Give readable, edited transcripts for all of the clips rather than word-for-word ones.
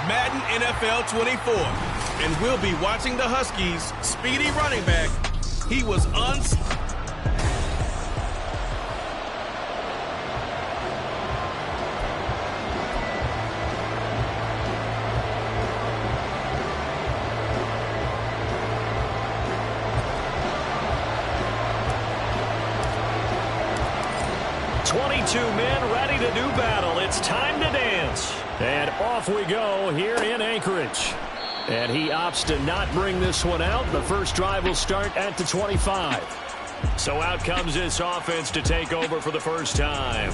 Madden NFL 24, and we'll be watching the Huskies' speedy running back. He was unstoppable. Men ready to do battle. It's time to dance. And off we go here in Anchorage. And he opts to not bring this one out. The first drive will start at the 25. So out comes this offense to take over for the first time.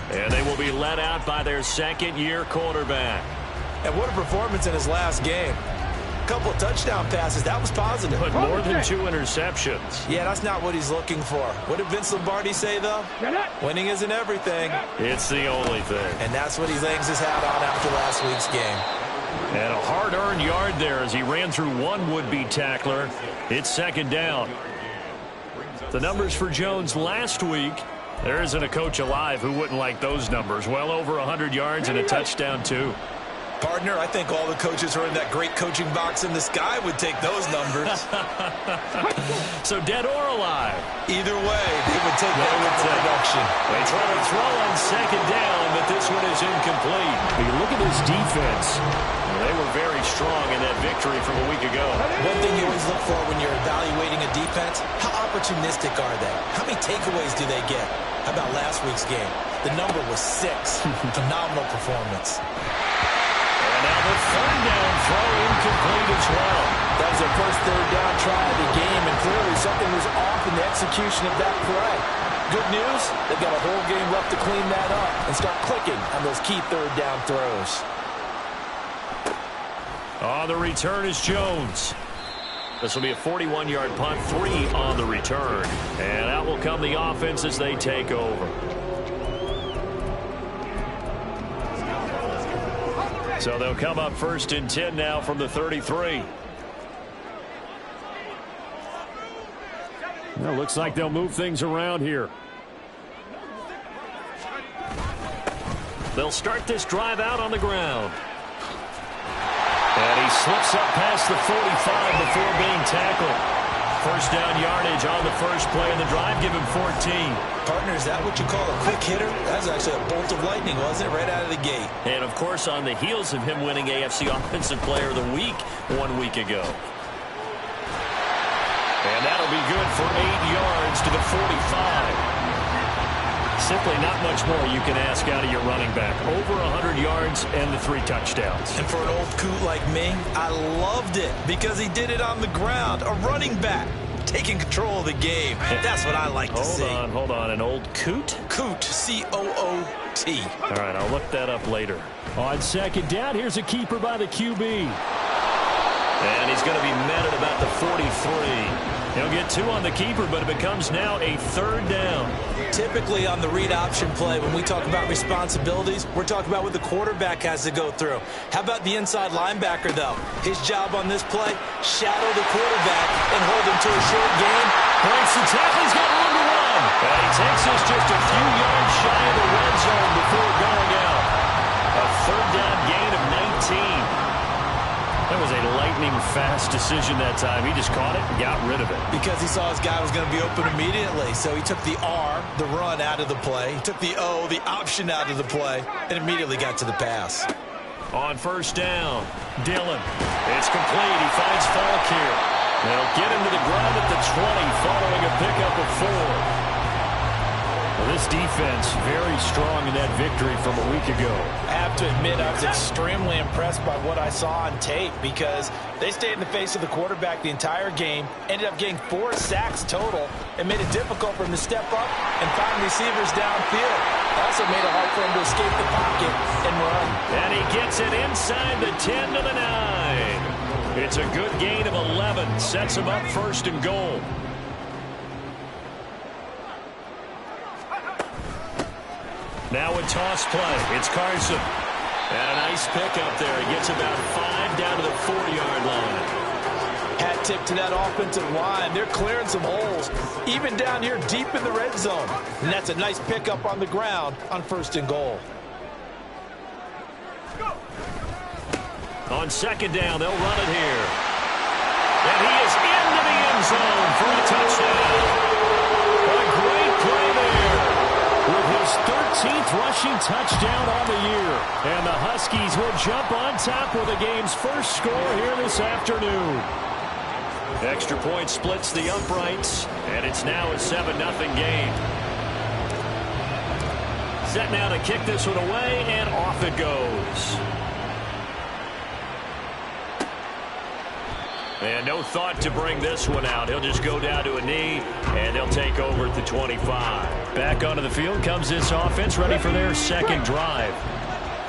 And they will be led out by their second-year quarterback. And what a performance in his last game. Couple of touchdown passes. That was positive. But more than 2 interceptions. Yeah, that's not what he's looking for. What did Vince Lombardi say, though? Winning isn't everything. It's the only thing. And that's what he hangs his hat on after last week's game. And a hard-earned yard there as he ran through one would-be tackler. It's second down. The numbers for Jones last week. There isn't a coach alive who wouldn't like those numbers. Well over 100 yards and a touchdown, too. Partner, I think all the coaches who are in that great coaching box in the sky would take those numbers. So dead or alive? Either way, they would take that production. They try to throw on second down, but this one is incomplete. You look at this defense. They were very strong in that victory from a week ago. One thing you always look for when you're evaluating a defense, how opportunistic are they? How many takeaways do they get? How about last week's game? The number was 6. Phenomenal performance. Now the third down throw incomplete as well. That was their first third down try of the game, and clearly something was off in the execution of that play. Good news, they've got a whole game left to clean that up and start clicking on those key third down throws. On the return is Jones. This will be a 41-yard punt, 3 on the return. And out will come the offense as they take over. So they'll come up first and 10 now from the 33. Well, looks like they'll move things around here. They'll start this drive out on the ground. And he slips up past the 45 before being tackled. First down yardage on the first play of the drive. Give him 14. Partner, is that what you call a quick hitter? That was actually a bolt of lightning, wasn't it? Right out of the gate. And, of course, on the heels of him winning AFC Offensive Player of the Week 1 week ago. And that'll be good for 8 yards to the 45. Simply not much more you can ask out of your running back. Over 100 yards and the 3 touchdowns. And for an old coot like me, I loved it because he did it on the ground. A running back taking control of the game. That's what I like to see. Hold on. An old coot? Coot, C-O-O-T. All right, I'll look that up later. On second down, here's a keeper by the QB. And he's going to be met at about the 43. He'll get 2 on the keeper, but it becomes now a third down. Typically on the read option play, when we talk about responsibilities, we're talking about what the quarterback has to go through. How about the inside linebacker, though? His job on this play, shadow the quarterback and hold him to a short gain. Breaks the tackle, he's got room to run. And he takes us just a few yards shy of the red zone before going out. A third down gain of 19. That was a lightning-fast decision that time. He just caught it and got rid of it. Because he saw his guy was going to be open immediately. So he took the R, the run, out of the play. He took the O, the option, out of the play, and immediately got to the pass. On first down, Dillon. It's complete. He finds Falk here. They'll get him to the ground at the 20 following a pickup of 4. Well, this defense very strong in that victory from a week ago. I have to admit I was extremely impressed by what I saw on tape because they stayed in the face of the quarterback the entire game, ended up getting 4 sacks total, and made it difficult for him to step up and find receivers downfield. Also made it hard for him to escape the pocket and run. And he gets it inside the 10 to the 9. It's a good gain of 11. Sets him up first and goal. Now a toss play. It's Carson. And a nice pickup there. He gets about 5 down to the 4-yard line. Hat tip to that offensive line. They're clearing some holes, even down here deep in the red zone. And that's a nice pickup on the ground on first and goal. On second down, they'll run it here. And he is into the end zone for a touchdown. A great play there with his 13th rushing touchdown on the year. And the Huskies will jump on top with the game's first score here this afternoon. Extra point splits the uprights, and it's now a 7-0 game. Set now to kick this one away, and off it goes. And no thought to bring this one out. He'll just go down to a knee, and they'll take over at the 25. Back onto the field comes this offense, ready for their second drive.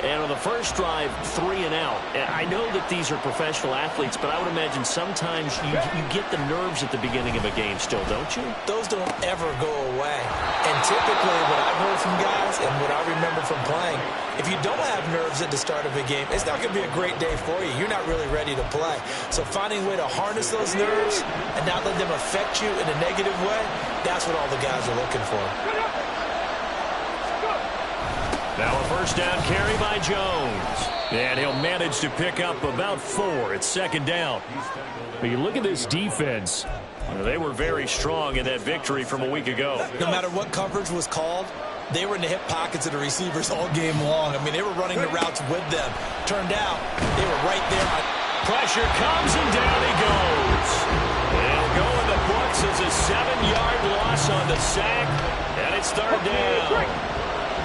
And on the first drive, 3 and out. And I know that these are professional athletes, but I would imagine sometimes you get the nerves at the beginning of a game still, don't you? Those don't ever go away. And typically what I've heard from guys and what I remember from playing, if you don't have nerves at the start of a game, it's not going to be a great day for you. You're not really ready to play. So finding a way to harness those nerves and not let them affect you in a negative way, that's what all the guys are looking for. Now a first down carry by Jones. And he'll manage to pick up about 4. It's second down. But you look at this defense. They were very strong in that victory from a week ago. No matter what coverage was called, they were in the hip pockets of the receivers all game long. I mean, they were running the routes with them. Turned out, they were right there. Pressure comes and down he goes. It'll go in the books as a 7-yard loss on the sack. And it's third down.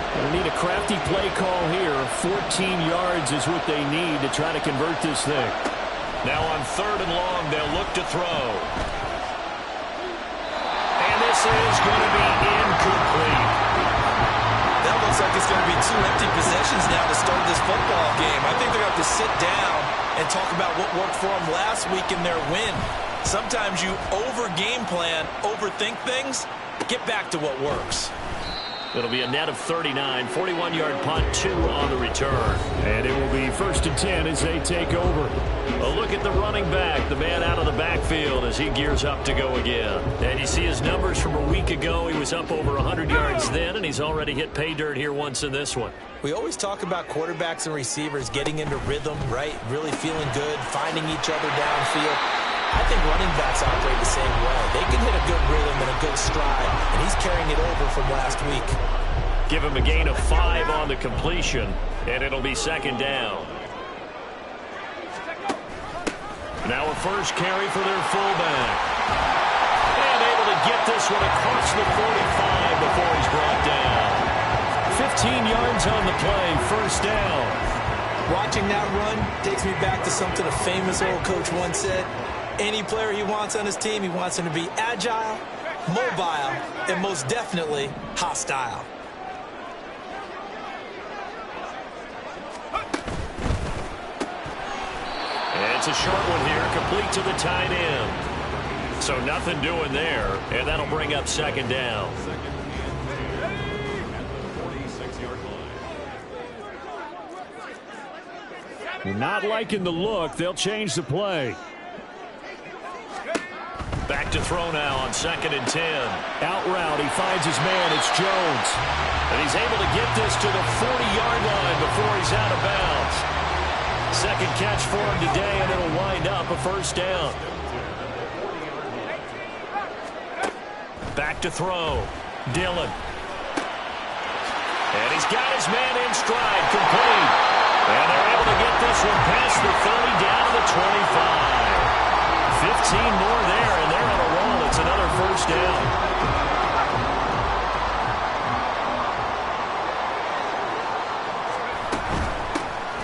They need a crafty play call here. 14 yards is what they need to try to convert this thing. Now on third and long, they'll look to throw. And this is going to be incomplete. That looks like it's going to be 2 empty possessions now to start this football game. I think they're going to have to sit down and talk about what worked for them last week in their win. Sometimes you over-game plan, overthink things, get back to what works. It'll be a net of 39, 41-yard punt, 2 on the return. And it will be 1st and 10 as they take over. A look at the running back, the man out of the backfield as he gears up to go again. And you see his numbers from a week ago. He was up over 100 yards then, and he's already hit pay dirt here once in this one. We always talk about quarterbacks and receivers getting into rhythm, right? Really feeling good, finding each other downfield. I think running backs operate the same way. They can hit a good rhythm and a good stride, and he's carrying it over from last week. Give him a gain of 5 on the completion, and it'll be second down. Now a first carry for their fullback. And able to get this one across the 45 before he's brought down. 15 yards on the play, first down. Watching that run takes me back to something a famous old coach once said. Any player he wants on his team, he wants him to be agile, mobile, and most definitely hostile. And it's a short one here, complete to the tight end. So nothing doing there, and that'll bring up second down. Not liking the look. They'll change the play. Back to throw now on 2nd and 10. Out route, he finds his man. It's Jones. And he's able to get this to the 40-yard line before he's out of bounds. Second catch for him today, and it'll wind up a first down. Back to throw. Dillon. And he's got his man in stride, complete. And they're able to get this one past the 30 down to the 25. 15 more there, and they're on a roll. It's another first down.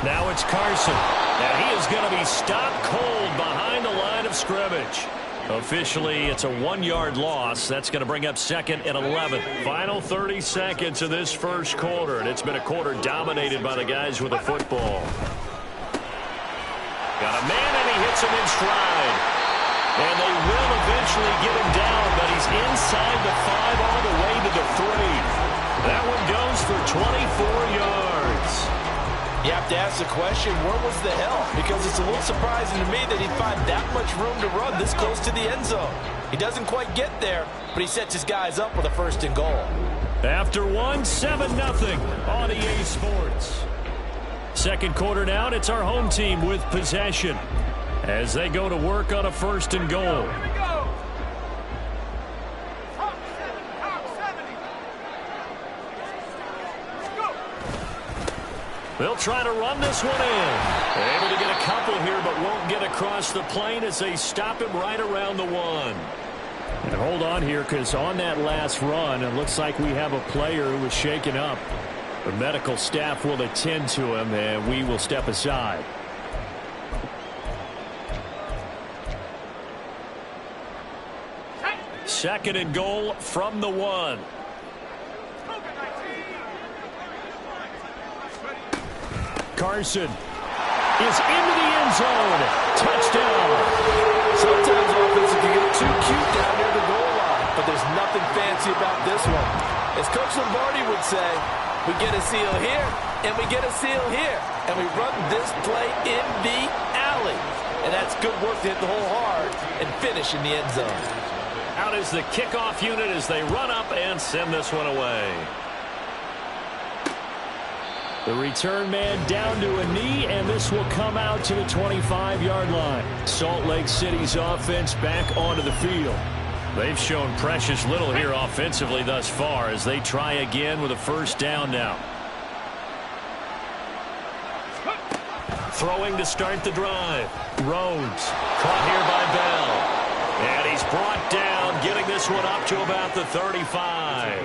Now it's Carson. And he is going to be stopped cold behind the line of scrimmage. Officially, it's a 1-yard loss. That's going to bring up 2nd and 11. Final 30 seconds of this first quarter, and it's been a quarter dominated by the guys with the football. Got a man, and he hits him in stride. And they will eventually get him down, but he's inside the 5 all the way to the 3. That one goes for 24 yards. You have to ask the question, where was the help? Because it's a little surprising to me that he'd find that much room to run this close to the end zone. He doesn't quite get there, but he sets his guys up with a 1st and goal. After one, 7-0 on EA Sports. second quarter now, and it's our home team with possession as they go to work on a 1st and goal. They'll try to run this one in. Able to get a couple here, but won't get across the plane as they stop him right around the 1. And hold on here, because on that last run, it looks like we have a player who was shaken up. The medical staff will attend to him, and we will step aside. Second and goal from the 1. Carson is into the end zone. Touchdown. Sometimes offenses can get too cute down near the goal line, but there's nothing fancy about this one. As Coach Lombardi would say, we get a seal here, and we get a seal here, and we run this play in the alley. And that's good work to hit the hole hard and finish in the end zone. Out is the kickoff unit as they run up and send this one away. The return man down to a knee, and this will come out to the 25-yard line. Salt Lake City's offense back onto the field. They've shown precious little here offensively thus far as they try again with a 1st down now. Throwing to start the drive. Rhodes caught here by Bell. And he's brought down, getting this one up to about the 35.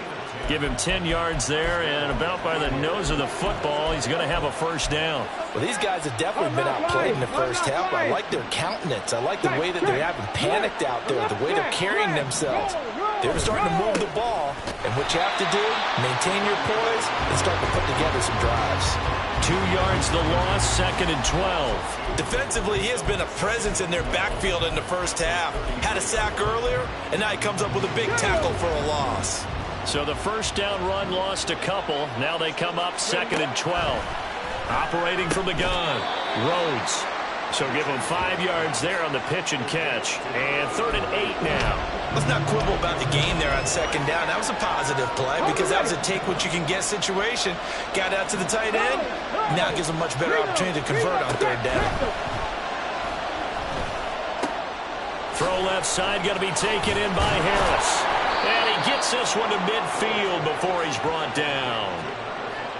Give him 10 yards there, and about by the nose of the football, he's going to have a 1st down. Well, these guys have definitely been outplayed in the first half. I like their countenance. I like the way that they haven't panicked out there, the way they're carrying themselves. They're starting to move the ball, and what you have to do, maintain your poise and start to put together some drives. 2 yards the loss, 2nd and 12. Defensively, he has been a presence in their backfield in the first half. Had a sack earlier, and now he comes up with a big tackle for a loss. So the 1st down run lost a couple. Now they come up 2nd and 12. Operating from the gun, Rhodes. So give him 5 yards there on the pitch and catch. And 3rd and 8 now. Let's not quibble about the gain there on 2nd down. That was a positive play because that was a take-what-you-can-get situation. Got out to the tight end. Now gives him a much better opportunity to convert on 3rd down. Throw left side, going to be taken in by Harris. And he gets this one to midfield before he's brought down.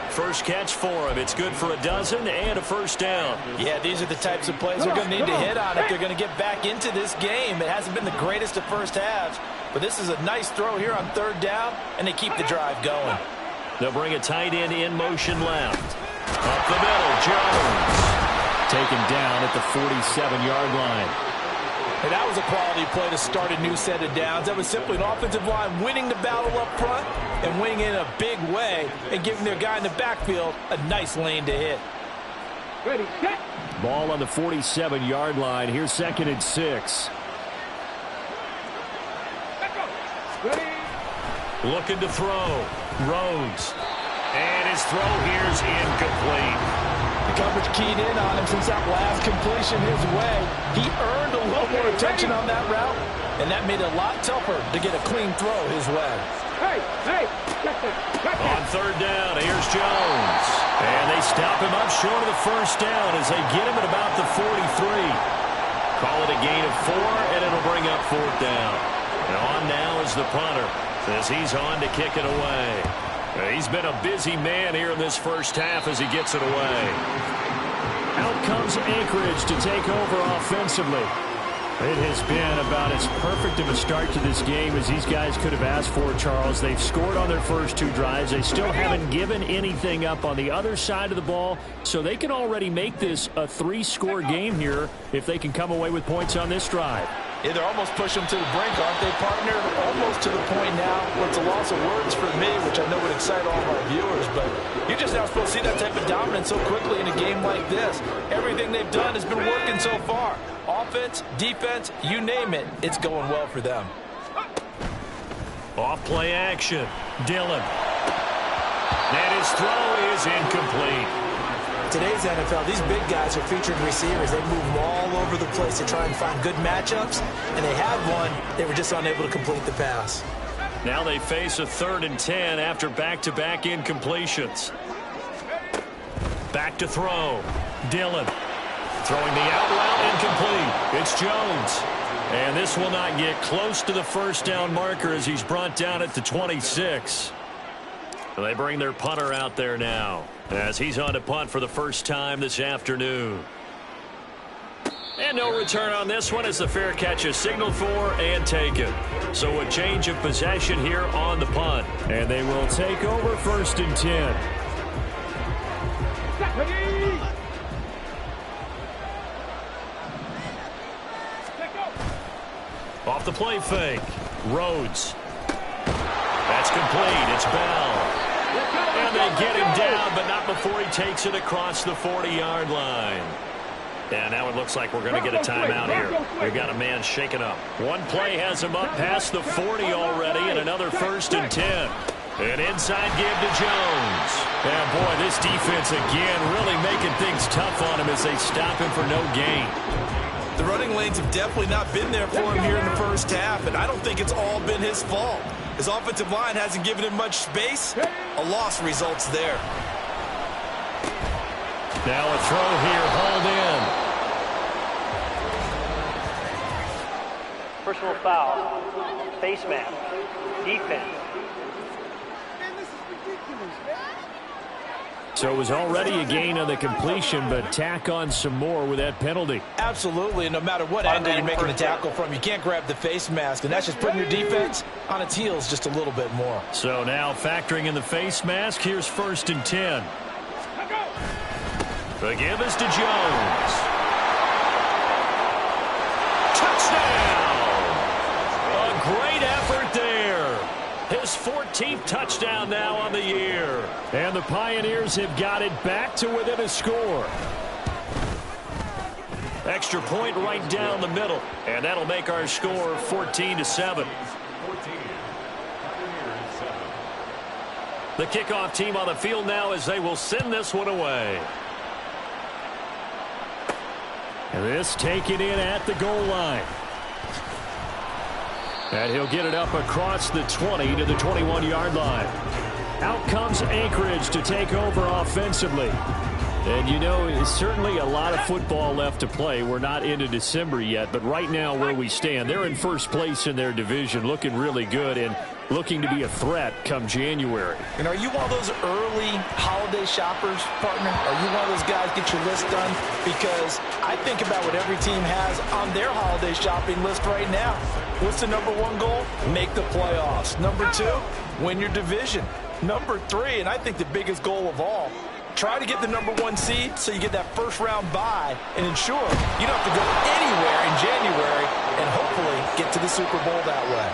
First catch for him. It's good for a dozen and a 1st down. Yeah, these are the types of plays they're going to need to hit on if they're going to get back into this game. It hasn't been the greatest of first halves, but this is a nice throw here on 3rd down, and they keep the drive going. They'll bring a tight end in motion left. Up the middle, Jones. Taken down at the 47-yard line. And that was a quality play to start a new set of downs. That was simply an offensive line winning the battle up front and winning in a big way and giving their guy in the backfield a nice lane to hit. Ready, set. Ball on the 47-yard line. Here's 2nd and 6. Ready. Looking to throw. Rhodes. And his throw here's incomplete. The coverage keyed in on him since that last completion his way. He earned a little more attention on that route, and that made it a lot tougher to get a clean throw his way. Hey. On 3rd down, here's Jones. And they stop him up short of the 1st down as they get him at about the 43. Call it a gain of 4, and it'll bring up 4th down. And on now is the punter as he's on to kick it away. He's been a busy man here in this first half as he gets it away. Out comes Anchorage to take over offensively. It has been about as perfect of a start to this game as these guys could have asked for, Charles. They've scored on their first 2 drives. They still haven't given anything up on the other side of the ball, so they can already make this a 3-score game here if they can come away with points on this drive. Yeah, they're almost pushing them to the brink, aren't they, partner? Almost to the point now where it's a loss of words for me, which I know would excite all of our viewers, but you're just not supposed to see that type of dominance so quickly in a game like this. Everything they've done has been working so far. Offense, defense, you name it, it's going well for them. Off play action. Dillon. And his throw is incomplete. Today's NFL, these big guys are featured receivers. They move them all over the place to try and find good matchups, and they had one. They were just unable to complete the pass. Now they face a 3rd and 10 after back-to-back incompletions. Back to throw. Dillon throwing the out route, incomplete. It's Jones. And this will not get close to the first down marker as he's brought down at the 26. They bring their punter out there now as he's on to punt for the first time this afternoon. And no return on this one as the fair catch is signaled for and taken. So a change of possession here on the punt. And they will take over 1st and 10. Off the play fake. Rhodes. That's complete. It's Bell. And they get him down, but not before he takes it across the 40-yard line. And now it looks like we're going to get a timeout here. We've got a man shaken up. One play has him up past the 40 already, and another 1st and 10. An inside give to Jones. And boy, this defense again really making things tough on him as they stop him for no gain. The running lanes have definitely not been there for him here in the first half, and I don't think it's all been his fault. His offensive line hasn't given him much space. A loss results there. Now a throw here, hauled in. Personal foul, face mask, defense. So it was already a gain on the completion, but tack on some more with that penalty. Absolutely, and no matter what angle you're making the tackle from, you can't grab the face mask, and that's just putting your defense on its heels just a little bit more. So now factoring in the face mask, here's 1st and 10. The give is to Jones. Touchdown! A great effort there. His 14th touchdown now on the year. And the Pioneers have got it back to within a score. Extra point right down the middle. And that'll make our score 14-7. The kickoff team on the field now as they will send this one away. And this taken in at the goal line. And he'll get it up across the 20 to the 21-yard line. Out comes Anchorage to take over offensively. And, you know, it's certainly a lot of football left to play. We're not into December yet, but right now where we stand, they're in first place in their division, looking really good and looking to be a threat come January. And are you one of those early holiday shoppers, partner? Are you one of those guys get your list done? Because I think about what every team has on their holiday shopping list right now. What's the number one goal? Make the playoffs. Number two, win your division. Number three, and I think the biggest goal of all, try to get the number one seed so you get that first round bye and ensure you don't have to go anywhere in January and hopefully get to the Super Bowl that way.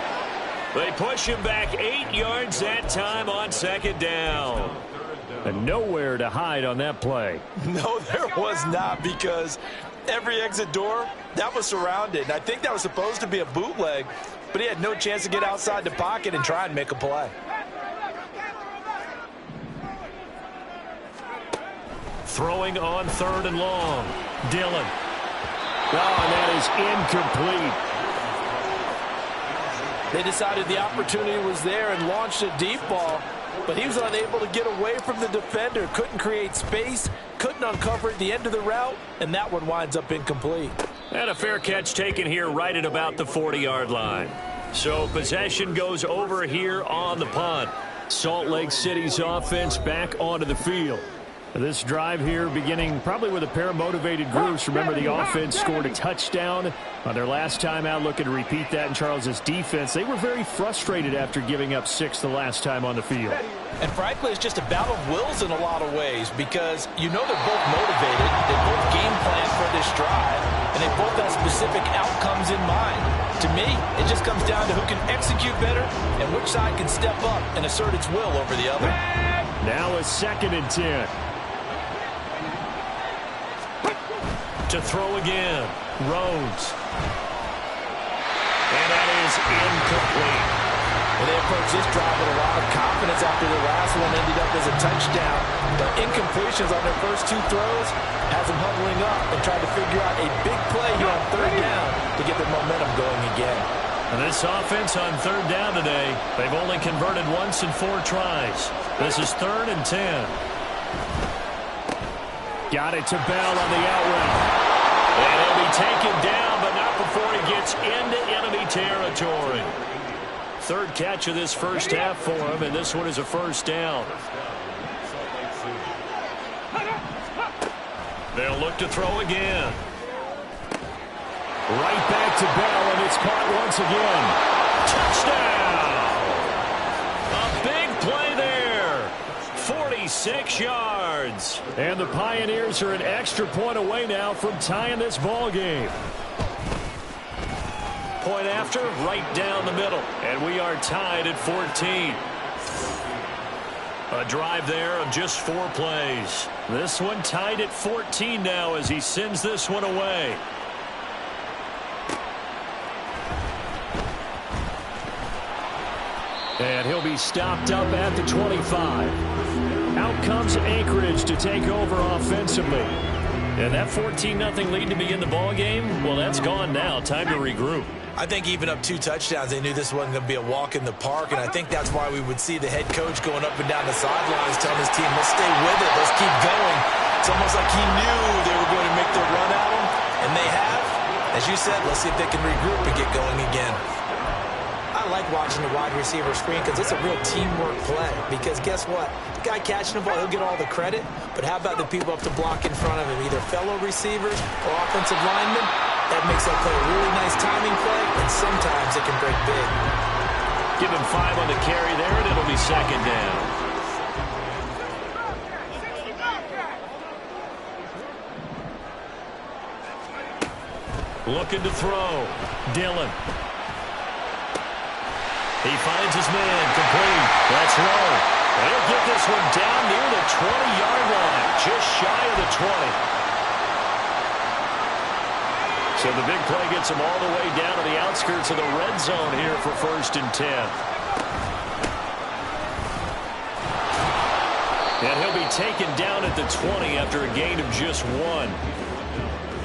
They push him back 8 yards that time on 2nd down. And nowhere to hide on that play. No, there was not, because every exit door, that was surrounded. And I think that was supposed to be a bootleg, but he had no chance to get outside the pocket and try and make a play. Throwing on 3rd and long. Dillon. Oh, and that is incomplete. They decided the opportunity was there and launched a deep ball, but he was unable to get away from the defender, couldn't create space, couldn't uncover at the end of the route, and that one winds up incomplete. And a fair catch taken here right at about the 40-yard line. So possession goes over here on the punt. Salt Lake City's offense back onto the field. This drive here beginning probably with a pair of motivated groups. Remember, the offense scored a touchdown on their last time out, looking to repeat that in Charles's defense. They were very frustrated after giving up 6 the last time on the field. And frankly, it's just a battle of wills in a lot of ways, because you know they're both motivated, they both game plan for this drive, and they both have specific outcomes in mind. To me, it just comes down to who can execute better and which side can step up and assert its will over the other. Now a 2nd and 10. To throw again, Rhodes. And that is incomplete. And they approach this drive with a lot of confidence after the last one ended up as a touchdown. But incompletions on their first 2 throws has them huddling up and trying to figure out a big play here on 3rd down to get their momentum going again. And this offense on 3rd down today, they've only converted once in 4 tries. This is 3rd and 10. Got it to Bell on the out route. And he'll be taken down, but not before he gets into enemy territory. Third catch of this first half for him, and this one is a first down. They'll look to throw again. Right back to Bell, and it's caught once again. Touchdown! A big play there. 46 yards. And the Pioneers are an extra point away now from tying this ball game. Point after, right down the middle. And we are tied at 14. A drive there of just 4 plays. This one tied at 14 now as he sends this one away. And he'll be stopped up at the 25. Out comes Anchorage to take over offensively. And that 14-0 lead to begin the ball game, well, that's gone now. Time to regroup. I think even up 2 touchdowns, they knew this wasn't going to be a walk in the park, and I think that's why we would see the head coach going up and down the sidelines telling his team, let's stay with it, let's keep going. It's almost like he knew they were going to make their run at him, and they have. As you said, let's see if they can regroup and get going again. I like watching the wide receiver screen because it's a real teamwork play. Because guess what? The guy catching the ball, he'll get all the credit. But how about the people up to block in front of him, either fellow receivers or offensive linemen? That makes that play a really nice timing play, and sometimes it can break big. Give him 5 on the carry there, and it'll be second down. Looking to throw. Dillon. He finds his man, complete. That's low. He'll get this one down near the 20-yard line, just shy of the 20. So the big play gets him all the way down to the outskirts of the red zone here for 1st and 10. And he'll be taken down at the 20 after a gain of just 1.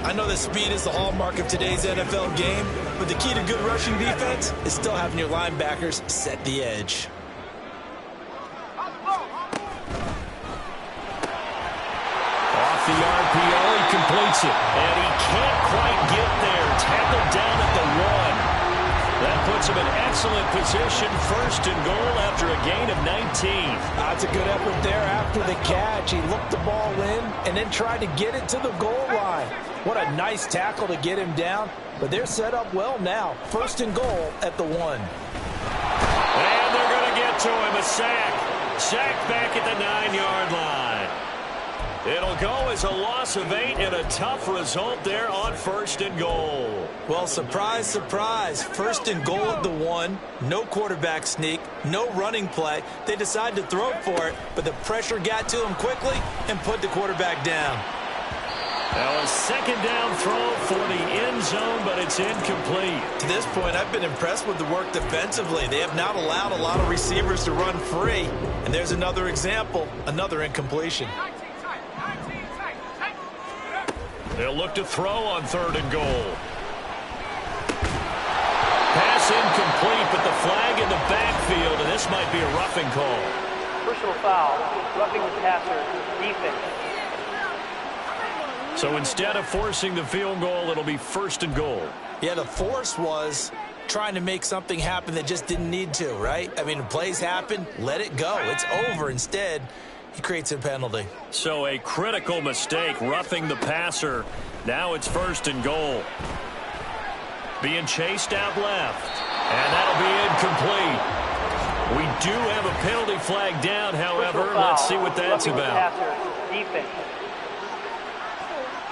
I know that speed is the hallmark of today's NFL game, but the key to good rushing defense is still having your linebackers set the edge. Off the RPO, he completes it, and he can't quite get there. Tackled down at the 1. That puts him in excellent position, 1st and goal after a gain of 19. That's a good effort there after the catch. He looked the ball in and then tried to get it to the goal line. What a nice tackle to get him down, but they're set up well now. 1st and goal at the 1. And they're going to get to him, a sack. Sacked back at the 9-yard line. It'll go as a loss of 8 and a tough result there on 1st and goal. Well, surprise, surprise. 1st and goal at the 1. No quarterback sneak. No running play. They decided to throw for it, but the pressure got to him quickly and put the quarterback down. Now a 2nd down throw for the end zone, but it's incomplete. To this point, I've been impressed with the work defensively. They have not allowed a lot of receivers to run free. And there's another example, another incompletion. They'll look to throw on 3rd and goal. Pass incomplete, but the flag in the backfield, and this might be a roughing call. Personal foul, roughing the passer, defense. So instead of forcing the field goal, it'll be 1st and goal. Yeah, the force was trying to make something happen that just didn't need to, right? I mean, plays happen, let it go. It's over. Instead, he creates a penalty. So a critical mistake, roughing the passer. Now it's 1st and goal. Being chased out left. And that'll be incomplete. We do have a penalty flag down, however. Let's see what that's about. Defense.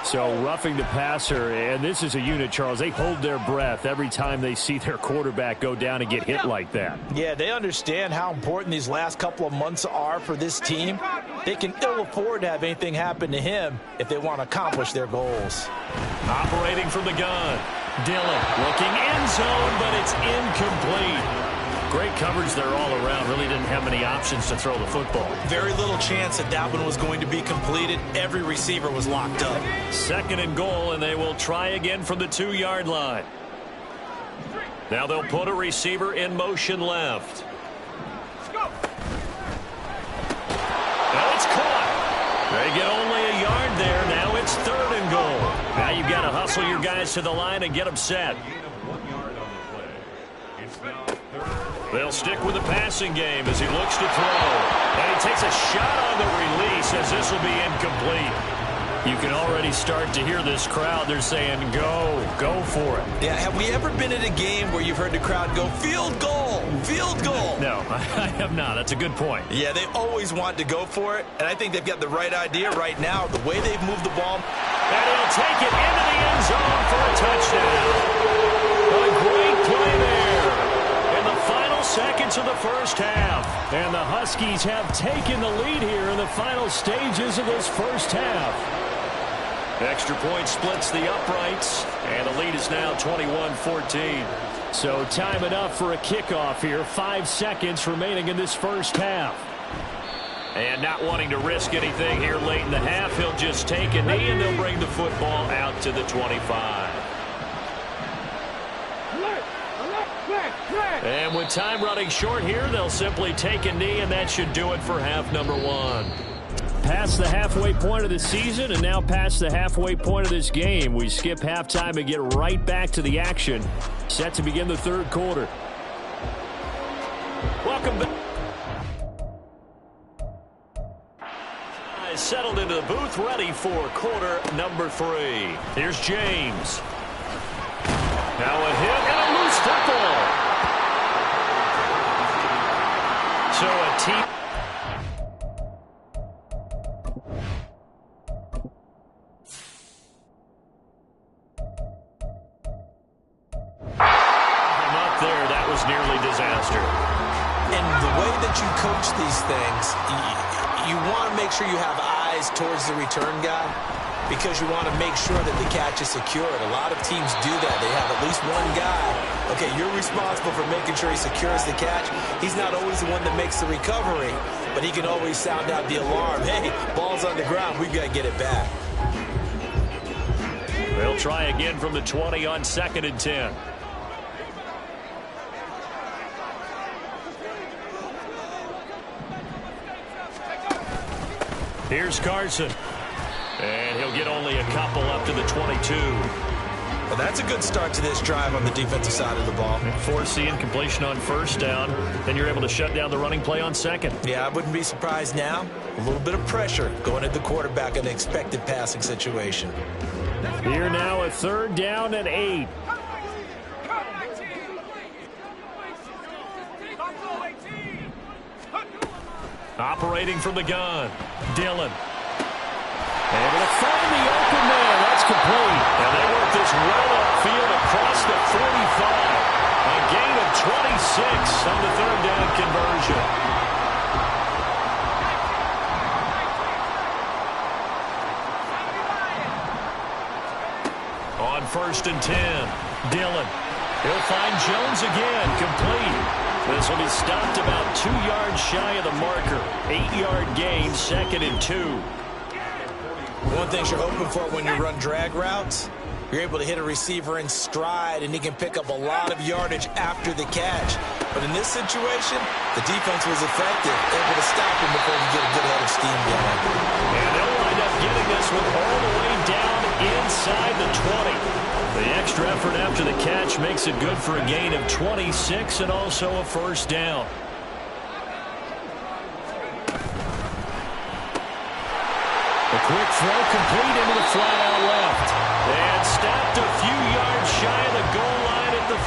So roughing the passer, and this is a unit, Charles. They hold their breath every time they see their quarterback go down and get hit like that. Yeah, they understand how important these last couple of months are for this team. They can ill afford to have anything happen to him if they want to accomplish their goals. Operating from the gun. Dillon looking end zone, but it's incomplete. Great coverage there all around. Really didn't have many options to throw the football. Very little chance that one was going to be completed. Every receiver was locked up. 2nd and goal, and they will try again from the 2-yard line. Now they'll put a receiver in motion left. And it's caught. They get only a yard there. Now it's 3rd and goal. Now you've got to hustle your guys to the line and get them set. They'll stick with the passing game as he looks to throw. And he takes a shot on the release as this will be incomplete. You can already start to hear this crowd. They're saying, go for it. Yeah, have we ever been at a game where you've heard the crowd go, field goal, field goal? No, I have not. That's a good point. Yeah, they always want to go for it, and I think they've got the right idea right now. The way they've moved the ball. And he'll take it into the end zone for a touchdown. A great play there in the final seconds of the first half. And the Huskies have taken the lead here in the final stages of this first half. Extra point splits the uprights, and the lead is now 21-14. So time enough for a kickoff here. 5 seconds remaining in this first half. And not wanting to risk anything here late in the half, he'll just take a knee, and they'll bring the football out to the 25. And with time running short here, they'll simply take a knee, and that should do it for half number 1. Past the halfway point of the season and now past the halfway point of this game. We skip halftime and get right back to the action. Set to begin the 3rd quarter. Welcome back. Settled into the booth, ready for quarter number 3. Here's James. Now a hit and a loose football. So a team. Nearly disaster. And the way that you coach these things, you want to make sure you have eyes towards the return guy because you want to make sure that the catch is secured. A lot of teams do that. They have at least one guy. Okay, you're responsible for making sure he secures the catch. He's not always the one that makes the recovery, but he can always sound out the alarm. Hey, ball's on the ground. We've got to get it back. They'll try again from the 20 on 2nd and 10. Here's Carson. And he'll get only a couple up to the 22. Well, that's a good start to this drive on the defensive side of the ball. Forcing completion on 1st down. Then you're able to shut down the running play on 2nd. Yeah, I wouldn't be surprised now. A little bit of pressure going at the quarterback in an expected passing situation. Here now a 3rd down and 8. Operating from the gun, Dillon. Able to find the open man. That's complete. And they work this well upfield across the 45. A gain of 26 on the 3rd down conversion. On 1st and 10, Dillon. He'll find Jones again, complete. This will be stopped about 2 yards shy of the marker. 8-yard gain, 2nd and 2. One thing you're hoping for when you run drag routes, you're able to hit a receiver in stride, and he can pick up a lot of yardage after the catch. But in this situation, the defense was effective, able to stop him before he get a good head of steam behind him. And they'll wind up getting this one all the way down inside the 20. The extra effort after the catch makes it good for a gain of 26 and also a 1st down. A quick throw complete into the flat out left. And stopped a few yards shy of the goal line at the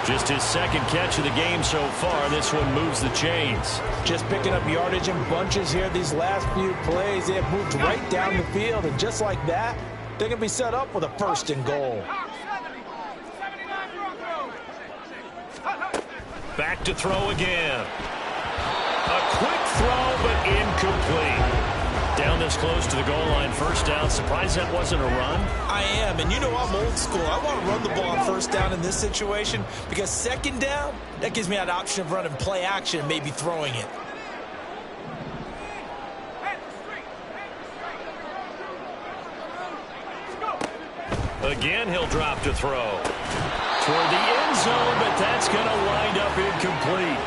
3. Just his 2nd catch of the game so far. This one moves the chains. Just picking up yardage in bunches here these last few plays. They have moved right down the field, and just like that, they're going to be set up with a 1st and goal. Back to throw again. A quick throw, but incomplete. Down this close to the goal line, 1st down. Surprised that wasn't a run? I am, and you know I'm old school. I want to run the ball on 1st down in this situation because 2nd down, that gives me that option of running play action and maybe throwing it. Again, he'll drop to throw. Toward the end zone, but that's going to wind up incomplete.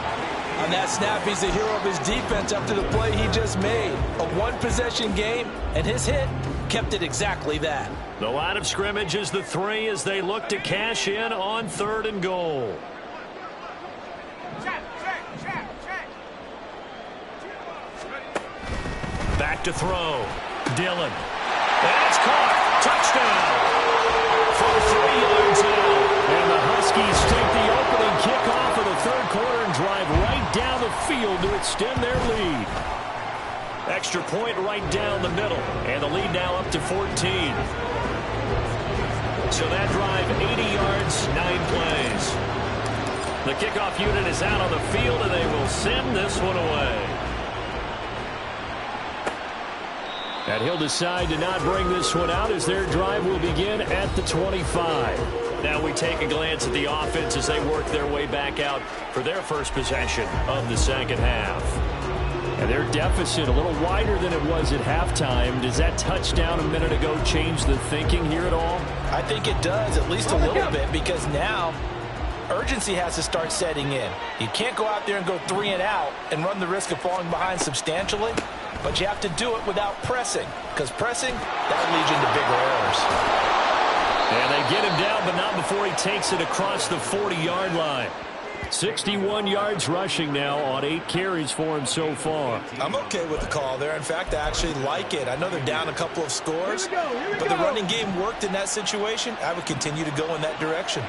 I On that snap, he's the hero of his defense after the play he just made. A one-possession game, and his hit kept it exactly that. The line of scrimmage is the 3 as they look to cash in on 3rd and goal. Back to throw. Dillon. And it's caught. Touchdown. For 3 yards now. And the Huskies take the opening kickoff of the 3rd quarter and drive right down the field to extend their lead. Extra point right down the middle. And the lead now up to 14. So that drive, 80 yards, 9 plays. The kickoff unit is out on the field, and they will send this one away. And he'll decide to not bring this one out as their drive will begin at the 25. Now we take a glance at the offense as they work their way back out for their first possession of the second half. And their deficit a little wider than it was at halftime. Does that touchdown a minute ago change the thinking here at all? I think it does, at least a little bit, because now urgency has to start setting in. You can't go out there and go 3 and out and run the risk of falling behind substantially, but you have to do it without pressing, because pressing, that leads you into bigger errors. And they get him down, but not before he takes it across the 40-yard line. 61 yards rushing now on 8 carries for him so far. I'm okay with the call there. In fact, I actually like it. I know they're down a couple of scores, but the running game worked in that situation. I would continue to go in that direction.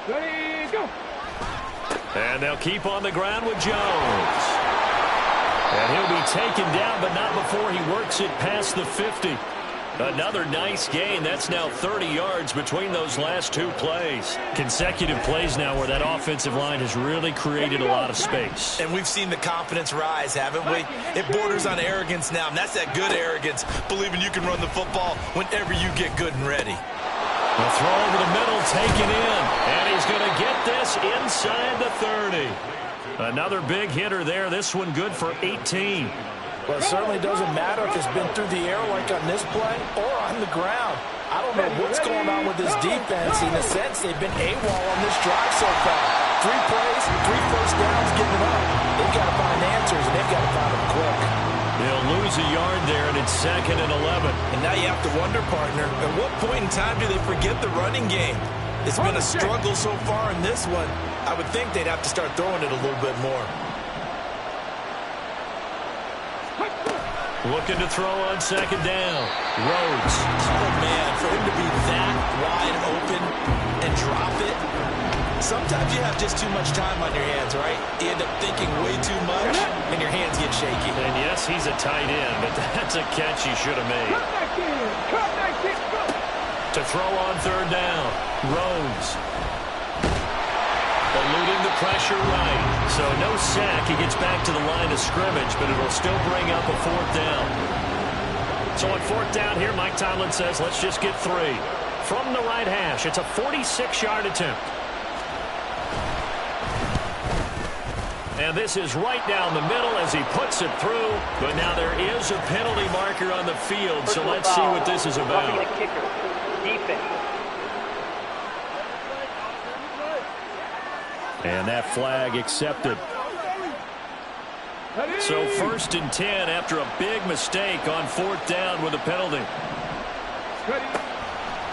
Ready, go. And they'll keep on the ground with Jones. And he'll be taken down, but not before he works it past the 50. Another nice gain. That's now 30 yards between those last 2 plays. Consecutive plays now where that offensive line has really created a lot of space. And we've seen the confidence rise, haven't we? It borders on arrogance now, and that's that good arrogance, believing you can run the football whenever you get good and ready. The throw over the middle taken in, and he's going to get this inside the 30. Another big hitter there. This one good for 18. Well, it certainly doesn't matter if it's been through the air like on this play or on the ground. I don't know what's going on with this defense. In a sense, they've been AWOL on this drive so far. 3 plays, 3 first downs given up. They've got to find answers, and they've got to find them quick. They'll lose a yard there, and it's 2nd and 11. And now you have to wonder, partner, at what point in time do they forget the running game? It's been a struggle so far in this one. I would think they'd have to start throwing it a little bit more. Looking to throw on 2nd down. Rhodes. Oh, man, for him to be that wide open and drop it, sometimes you have just too much time on your hands, right? You end up thinking way too much, and your hands get shaky. And yes, he's a tight end, but that's a catch he should have made. Cut that kid, go. To throw on 3rd down. Rhodes. Eluding the pressure right. So no sack. He gets back to the line of scrimmage, but it'll still bring up a 4th down. So on 4th down here, Mike Tomlin says, let's just get 3. From the right hash, it's a 46-yard attempt. And this is right down the middle as he puts it through. But now there is a penalty marker on the field, so let's see what this is about. Roughing the kicker. Defense. And that flag accepted. So 1st and 10 after a big mistake on 4th down with a penalty.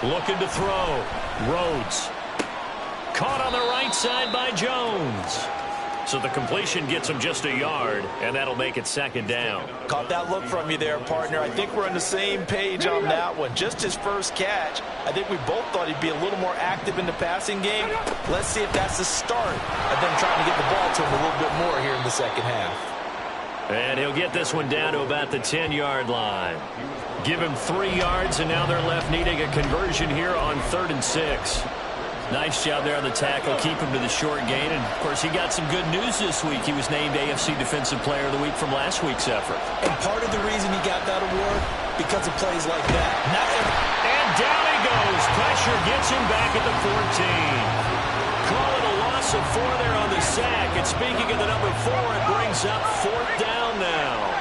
Looking to throw. Rhodes. Caught on the right side by Jones. So the completion gets him just a yard, and that'll make it 2nd down. Caught that look from you there, partner. I think we're on the same page on that one. Just his first catch. I think we both thought he'd be a little more active in the passing game. Let's see if that's the start of them trying to get the ball to him a little bit more here in the second half. And he'll get this one down to about the 10-yard line. Give him 3 yards, and now they're left needing a conversion here on 3rd and 6. Nice job there on the tackle. Keep him to the short gain. And, of course, he got some good news this week. He was named AFC Defensive Player of the Week from last week's effort. And part of the reason he got that award, because of plays like that. And down he goes. Pressure gets him back at the 14. Call it a loss of 4 there on the sack. And speaking of the number 4, it brings up 4th down now.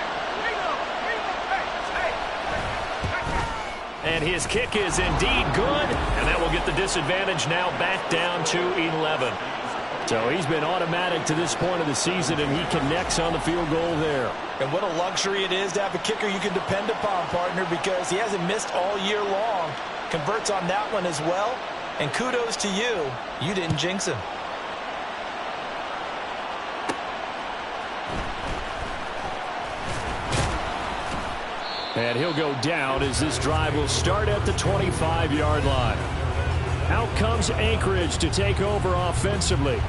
And his kick is indeed good, and that will get the disadvantage now back down to 11. So he's been automatic to this point of the season, and he connects on the field goal there. And what a luxury it is to have a kicker you can depend upon, partner, because he hasn't missed all year long. Converts on that one as well. And kudos to you. You didn't jinx him. And he'll go down as this drive will start at the 25-yard line. Out comes Anchorage to take over offensively.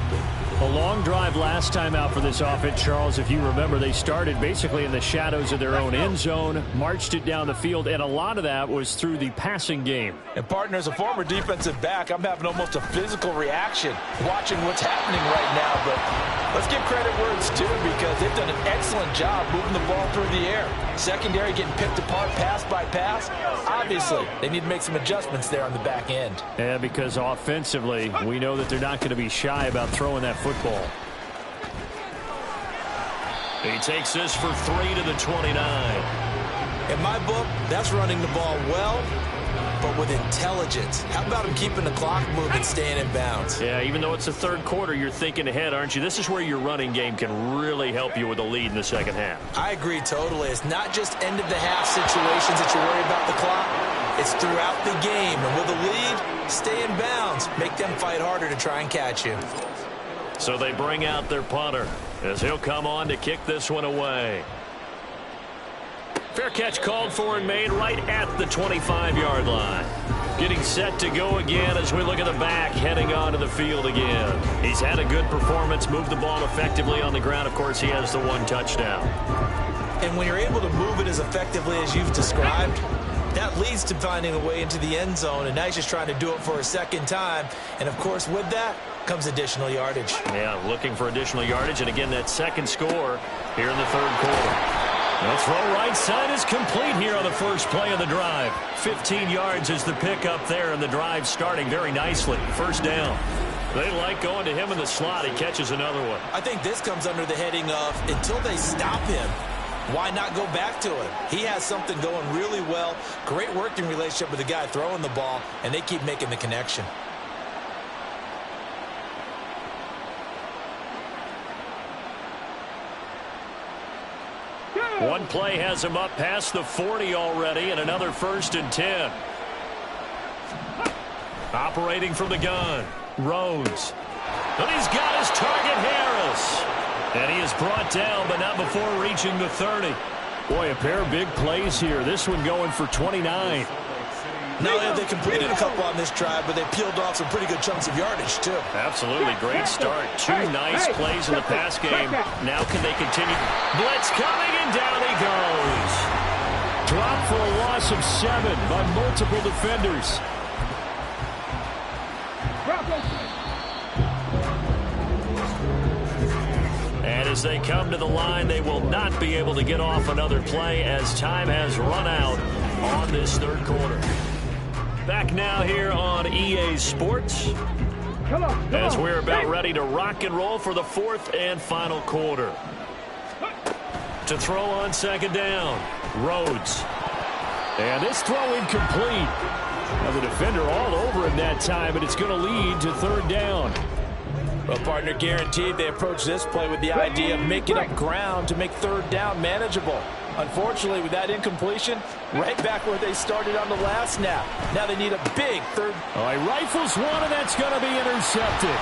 A long drive last time out for this offense, Charles. If you remember, they started basically in the shadows of their own end zone, marched it down the field, and a lot of that was through the passing game. And, partner, as a former defensive back, I'm having almost a physical reaction watching what's happening right now. But let's give credit where it's due, because they've done an excellent job moving the ball through the air. Secondary getting picked apart pass by pass. Obviously, they need to make some adjustments there on the back end. And because offensively, we know that they're not going to be shy about throwing that football. He takes this for 3 to the 29. In my book, that's running the ball well, but with intelligence. How about him keeping the clock moving, staying in bounds? Yeah, even though it's the third quarter, you're thinking ahead, aren't you? This is where your running game can really help you with a lead in the second half. I agree totally. It's not just end-of-the-half situations that you worry about the clock. It's throughout the game. And with a lead, stay in bounds. Make them fight harder to try and catch you. So they bring out their punter as he'll come on to kick this one away. Fair catch called for and made right at the 25-yard line. Getting set to go again as we look at the back, heading onto the field again. He's had a good performance, moved the ball effectively on the ground. Of course, he has the one touchdown. And when you're able to move it as effectively as you've described, that leads to finding a way into the end zone, and now he's just trying to do it for a second time. And, of course, with that comes additional yardage. Yeah, looking for additional yardage, and again, that second score here in the third quarter. The throw right side is complete here on the first play of the drive. 15 yards is the pickup there, and the drive starting very nicely. First down. They like going to him in the slot. He catches another one. I think this comes under the heading of until they stop him, why not go back to him? He has something going really well. Great working relationship with the guy throwing the ball, and they keep making the connection. One play has him up past the 40 already, and another 1st and 10. Operating from the gun, Rhodes. And he's got his target, Harris. And he is brought down, but not before reaching the 30. Boy, a pair of big plays here. This one going for 29. Not only have they completed a couple on this drive, but they peeled off some pretty good chunks of yardage, too. Absolutely. Great start. 2 nice plays in the pass game. Now can they continue? Blitz coming, and down he goes. Dropped for a loss of 7 by multiple defenders. And as they come to the line, they will not be able to get off another play as time has run out on this third quarter. Back now here on EA Sports as we're about ready to rock and roll for the 4th and final quarter. To throw on second down, Rhodes. And this throw incomplete. Now the defender all over him that time, but it's going to lead to 3rd down. Well, partner, guaranteed they approach this play with the idea of making up ground to make 3rd down manageable. Unfortunately, with that incompletion, right back where they started on the last snap. Now they need a big 3rd. Oh, he rifles one, and that's going to be intercepted.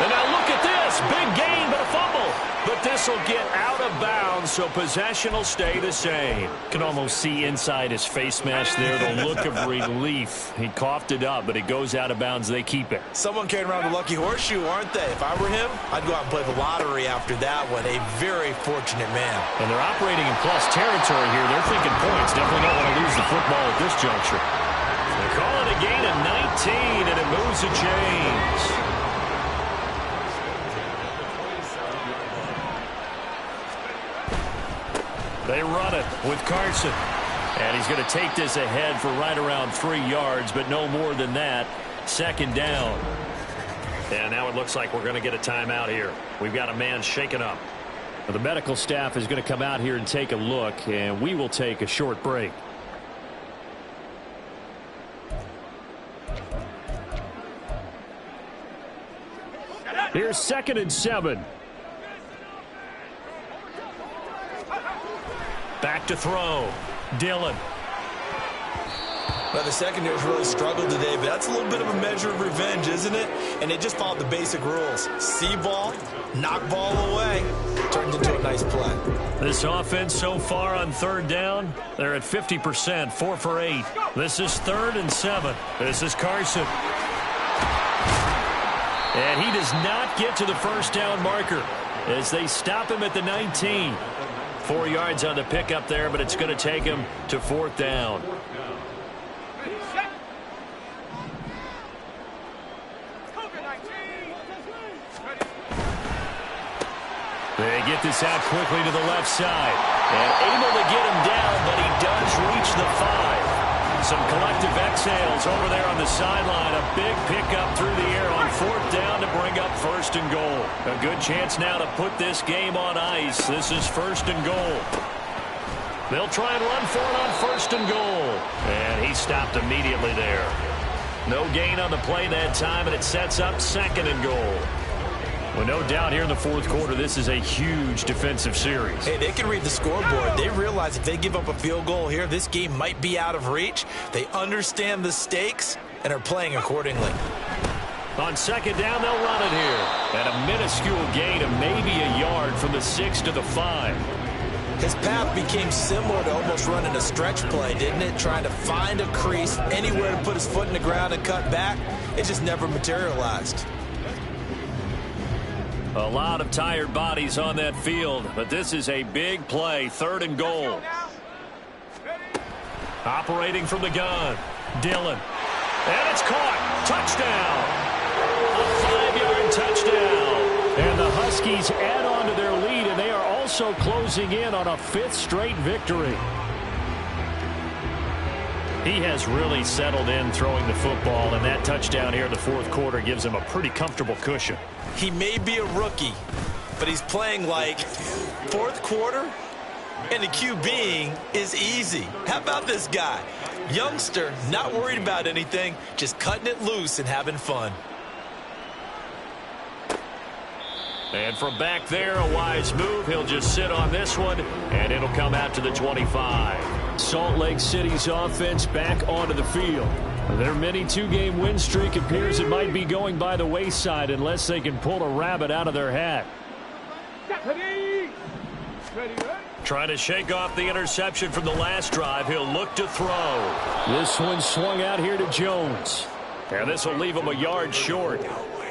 And now look at this. Big gain, but a fumble. But this will get out of bounds, so possession will stay the same. Can almost see inside his face mask there the look of relief. He coughed it up, but it goes out of bounds. They keep it. Someone carrying around the lucky horseshoe, aren't they? If I were him, I'd go out and play the lottery after that one. A very fortunate man. And they're operating in plus territory here. They're thinking points. Definitely don't want to lose the football at this juncture. They're calling a gain of 19, and it moves the chains. They run it with Carson. And he's going to take this ahead for right around 3 yards, but no more than that. 2nd down. And now it looks like we're going to get a timeout here. We've got a man shaken up. The medical staff is going to come out here and take a look, and we will take a short break. Here's 2nd and 7. Back to throw. Dillon. Well, the secondary's really struggled today, but that's a little bit of a measure of revenge, isn't it? And they just followed the basic rules. See ball, knock ball away, turned into a nice play. This offense so far on 3rd down, they're at 50%, 4 for 8. This is 3rd and 7. This is Carson. And he does not get to the first down marker as they stop him at the 19. 4 yards on the pickup there, but it's going to take him to 4th down. They get this out quickly to the left side. And able to get him down, but he does reach the 5. Some collective exhales over there on the sideline. A big pickup through the air on 4th down to bring up 1st and goal. A good chance now to put this game on ice. This is 1st and goal. They'll try and run for it on 1st and goal. And he stopped immediately there. No gain on the play that time, and it sets up 2nd and goal. Well, no doubt here in the 4th quarter, this is a huge defensive series. Hey, they can read the scoreboard. They realize if they give up a field goal here, this game might be out of reach. They understand the stakes and are playing accordingly. On 2nd down, they'll run it here. And a minuscule gain of maybe a yard from the 6 to the 5. His path became similar to almost running a stretch play, didn't it? Trying to find a crease, anywhere to put his foot in the ground and cut back. It just never materialized. A lot of tired bodies on that field, but this is a big play, 3rd and goal. Operating from the gun, Dillon. And it's caught. Touchdown. A 5-yard touchdown. And the Huskies add on to their lead, and they are also closing in on a 5th straight victory. He has really settled in throwing the football, and that touchdown here in the 4th quarter gives him a pretty comfortable cushion. He may be a rookie, but he's playing like 4th quarter, and the QBing is easy. How about this guy? Youngster, not worried about anything, just cutting it loose and having fun. And from back there, a wise move. He'll just sit on this one, and it'll come out to the 25. Salt Lake City's offense back onto the field. Their mini 2-game win streak appears it might be going by the wayside unless they can pull a rabbit out of their hat. Trying to shake off the interception from the last drive. He'll look to throw. This one swung out here to Jones. And this will leave him a yard short.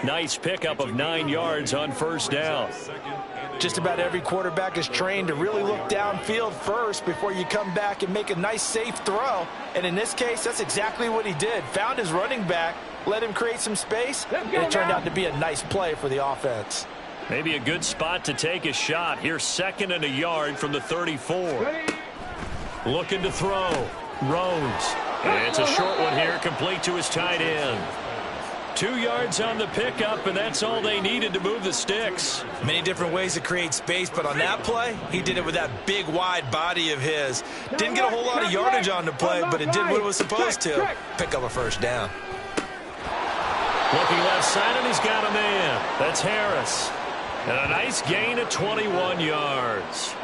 Nice pickup of 9 yards on 1st down. Just about every quarterback is trained to really look downfield first before you come back and make a nice, safe throw. And in this case, that's exactly what he did. Found his running back, let him create some space, and it turned out to be a nice play for the offense. Maybe a good spot to take a shot. Here's 2nd and a yard from the 34. Looking to throw. Rhodes. And it's a short one here, complete to his tight end. 2 yards on the pickup, and that's all they needed to move the sticks. Many different ways to create space, but on that play, he did it with that big, wide body of his. Didn't get a whole lot of yardage on the play, but it did what it was supposed to. Pick up a 1st down. Looking left side, and he's got a man. That's Harris. And a nice gain of 21 yards.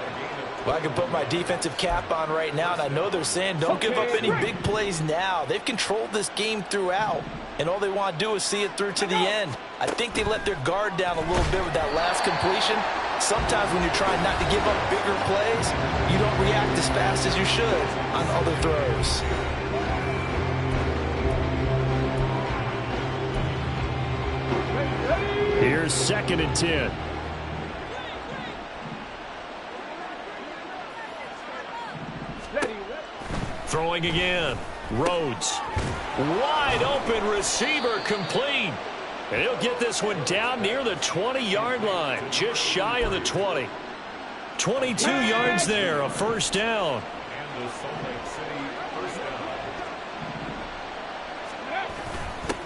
Well, I can put my defensive cap on right now, and I know they're saying don't give up any big plays now. They've controlled this game throughout, and all they want to do is see it through to the end. I think they let their guard down a little bit with that last completion. Sometimes when you're trying not to give up bigger plays, you don't react as fast as you should on other throws. Here's 2nd and 10. Throwing again. Rhodes. Wide open receiver complete. And he'll get this one down near the 20-yard line. Just shy of the 20. 22 yards there. A 1st down.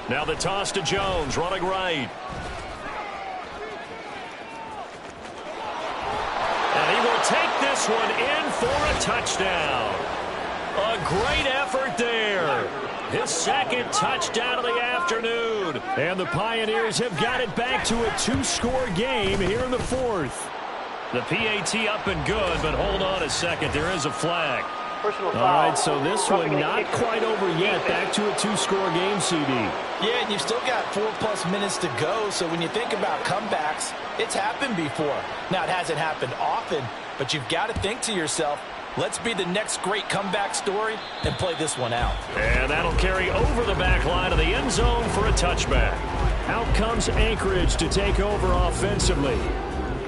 Now the toss to Jones. Running right. And he will take this one in for a touchdown. A great effort there. his second touchdown of the afternoon. And the Pioneers have got it back to a two-score game here in the fourth. The PAT up and good, but hold on a second. There is a flag. Personal foul. All right, so this one Roughing the not kicker. quite over yet. Back to a two-score game, CD. Yeah, and you've still got 4+ minutes to go, so when you think about comebacks, it's happened before. Now, it hasn't happened often, but you've got to think to yourself, let's be the next great comeback story and play this one out. And that'll carry over the back line of the end zone for a touchback. Out comes Anchorage to take over offensively.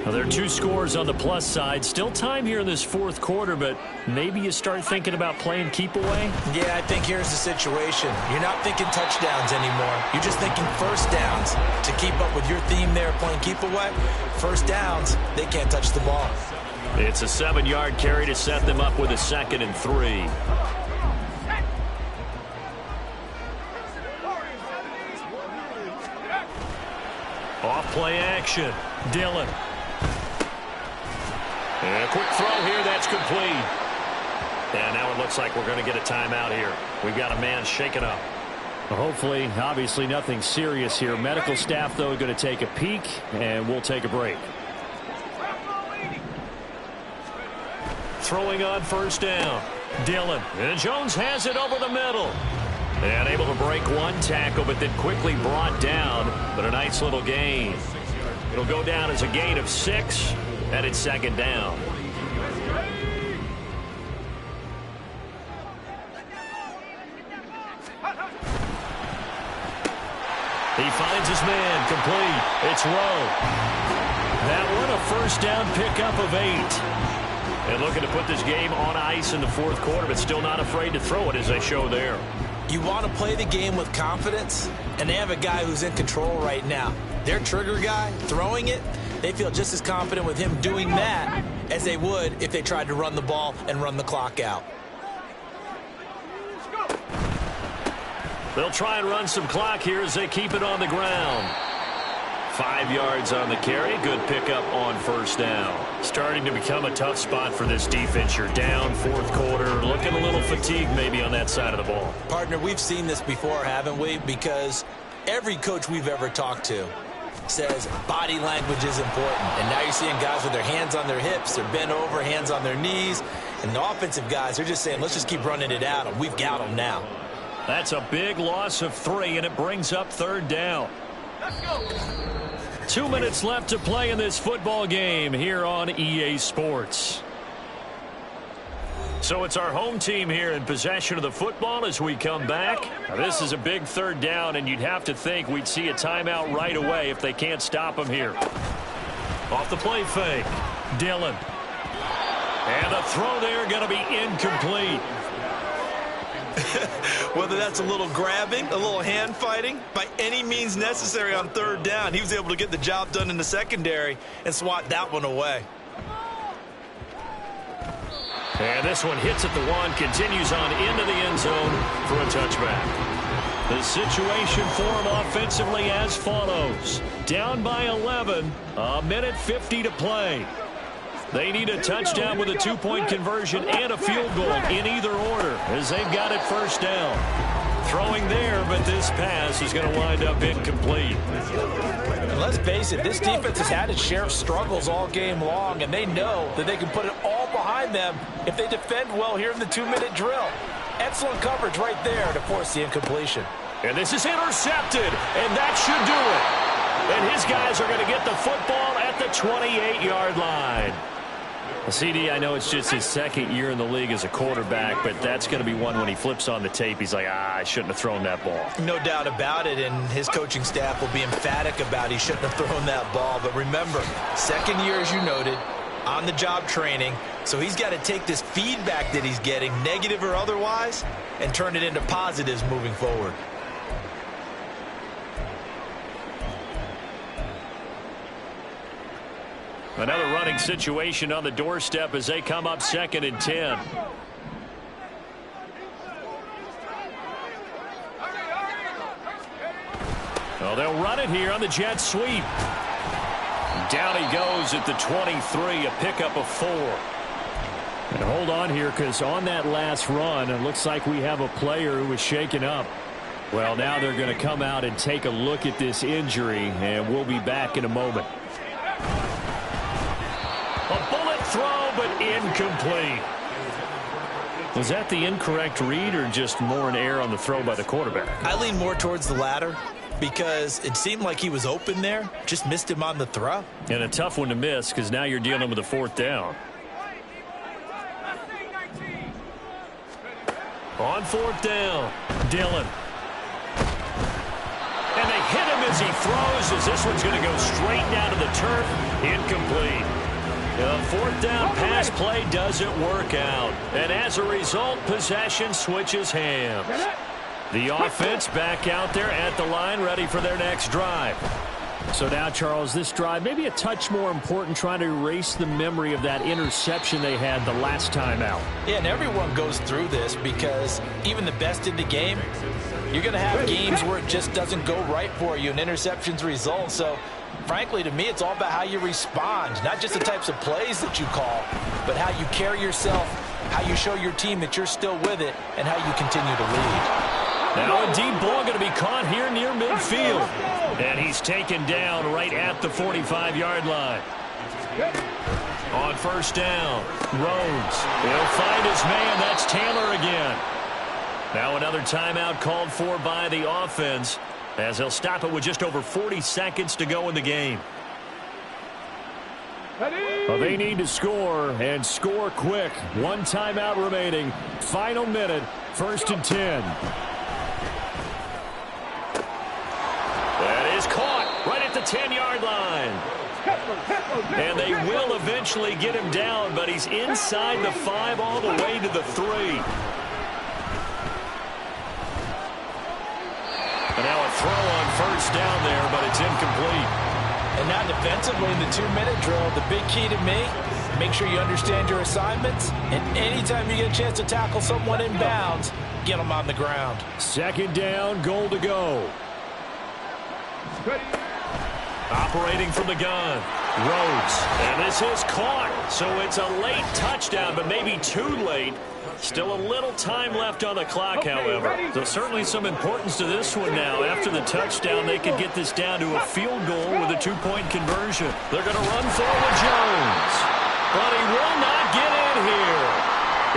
Well, there are two scores on the plus side. Still time here in this fourth quarter, but maybe you start thinking about playing keep away? Yeah, I think here's the situation. You're not thinking touchdowns anymore. You're just thinking first downs. To keep up with your theme there, playing keep away, first downs, they can't touch the ball. It's a 7-yard carry to set them up with a 2nd and 3. Off play action. Dillon. And a quick throw here, that's complete. And now it looks like we're going to get a timeout here. We've got a man shaken up. Well, hopefully, obviously nothing serious here. Medical staff, though, going to take a peek, and we'll take a break. Throwing on first down. Dillon. And Jones has it over the middle. And able to break one tackle, but then quickly brought down. But a nice little gain. It'll go down as a gain of 6, and it's 2nd down. He finds his man, complete. It's Rowe. That one a first down pickup of 8. And looking to put this game on ice in the fourth quarter, but still not afraid to throw it as they show there. You want to play the game with confidence, and they have a guy who's in control right now. Their trigger guy, throwing it, they feel just as confident with him doing that as they would if they tried to run the ball and run the clock out. They'll try and run some clock here as they keep it on the ground. 5 yards on the carry. Good pickup on first down. Starting to become a tough spot for this defense. You're down fourth quarter. Looking a little fatigued maybe on that side of the ball. Partner, we've seen this before, haven't we? Because every coach we've ever talked to says body language is important. And now you're seeing guys with their hands on their hips. They're bent over, hands on their knees. And the offensive guys, they're just saying, let's just keep running it out. And we've got them now. That's a big loss of 3, and it brings up 3rd down. Let's go. 2 minutes left to play in this football game here on EA Sports. So it's our home team here in possession of the football as we come back. Now, this is a big 3rd down, and you'd have to think we'd see a timeout right away if they can't stop them here. Off the play fake. Dillon. And the throw there going to be incomplete. Whether that's a little grabbing, a little hand fighting, by any means necessary on 3rd down, he was able to get the job done in the secondary and swat that one away. And this one hits at the 1, continues on into the end zone for a touchback. The situation for him offensively as follows. Down by 11, a minute 50 to play. They need a touchdown with a 2-point conversion and a field goal in either order as they've got it first down. Throwing there, but this pass is going to wind up incomplete. And let's face it, this defense has had its share of struggles all game long, and they know that they can put it all behind them if they defend well here in the 2-minute drill. Excellent coverage right there to force the incompletion. And this is intercepted, and that should do it. And his guys are going to get the football at the 28-yard line. CD, I know it's just his 2nd year in the league as a quarterback, but that's going to be one when he flips on the tape. He's like, I shouldn't have thrown that ball. No doubt about it, and his coaching staff will be emphatic about he shouldn't have thrown that ball. But remember, 2nd year, as you noted, on-the-job training. So he's got to take this feedback that he's getting, negative or otherwise, and turn it into positives moving forward. Another running situation on the doorstep as they come up 2nd and 10. Well, they'll run it here on the jet sweep. Down he goes at the 23, a pickup of 4. And hold on here, because on that last run, it looks like we have a player who was shaken up. Well, now they're going to come out and take a look at this injury, and we'll be back in a moment. A bullet throw, but incomplete. Was that the incorrect read or just more an error on the throw by the quarterback? I lean more towards the latter because it seemed like he was open there, just missed him on the throw. And a tough one to miss because now you're dealing with a 4th down. On 4th down, Dillon. And they hit him as he throws, as this one's going to go straight down to the turf. Incomplete. The 4th down pass play doesn't work out. And as a result, possession switches hands. The offense back out there at the line, ready for their next drive. So now, Charles, this drive maybe a touch more important, trying to erase the memory of that interception they had the last time out. Yeah, and everyone goes through this because even the best in the game, you're going to have games where it just doesn't go right for you and interceptions result. So, frankly, to me, it's all about how you respond, not just the types of plays that you call, but how you carry yourself, how you show your team that you're still with it, and how you continue to lead. Now a deep ball going to be caught here near midfield. And he's taken down right at the 45-yard line. On 1st down, Rhodes. He'll find his man. That's Taylor again. Now another timeout called for by the offense, as they'll stop it with just over 40 seconds to go in the game. Well, they need to score, and score quick. 1 timeout remaining. Final minute, 1st and 10. That is caught right at the 10-yard line. And they will eventually get him down, but he's inside the 5 all the way to the 3. And now a throw on 1st down there, but it's incomplete. And now defensively in the 2-minute drill, the big key to me, make sure you understand your assignments. And anytime you get a chance to tackle someone in bounds, get them on the ground. 2nd down, goal to go. Operating from the gun, Rhodes. And this is caught. So it's a late touchdown, but maybe too late. Still a little time left on the clock, however. So certainly some importance to this one now. After the touchdown, they could get this down to a field goal with a 2-point conversion. They're going to run forward Jones. But he will not get in here.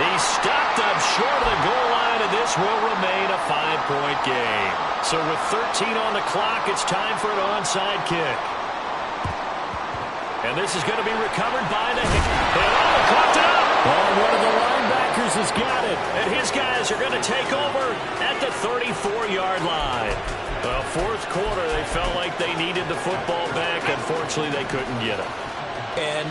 He's stopped up short of the goal line, and this will remain a 5-point game. So with 13 on the clock, it's time for an onside kick. And this is going to be recovered by the hit. And caught it up. Oh, one of the linebackers has got it. And his guys are going to take over at the 34-yard line. Well, 4th quarter, they felt like they needed the football back. Unfortunately, they couldn't get it. And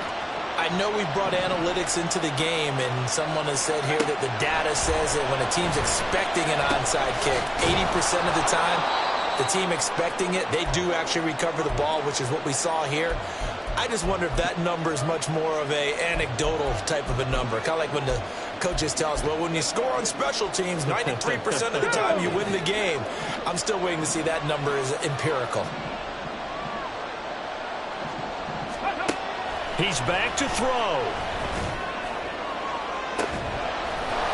I know we brought analytics into the game, and someone has said here that the data says that when a team's expecting an onside kick, 80% of the time, the team expecting it, they do actually recover the ball, which is what we saw here. I just wonder if that number is much more of a anecdotal type of a number. Kind of like when the coaches tell us, well, when you score on special teams, 93% of the time you win the game. I'm still waiting to see that number is empirical. He's back to throw.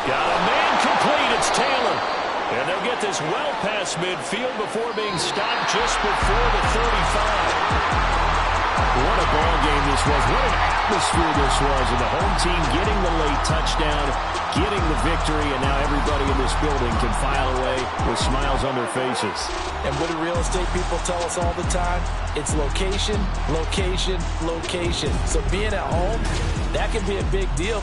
Got a man complete. It's Taylor. And they'll get this well past midfield before being stopped just before the 35. What a ball game this was. What an atmosphere this was. And the home team getting the late touchdown, getting the victory, and now everybody in this building can file away with smiles on their faces. And what do real estate people tell us all the time? It's location, location, location. So being at home, that can be a big deal.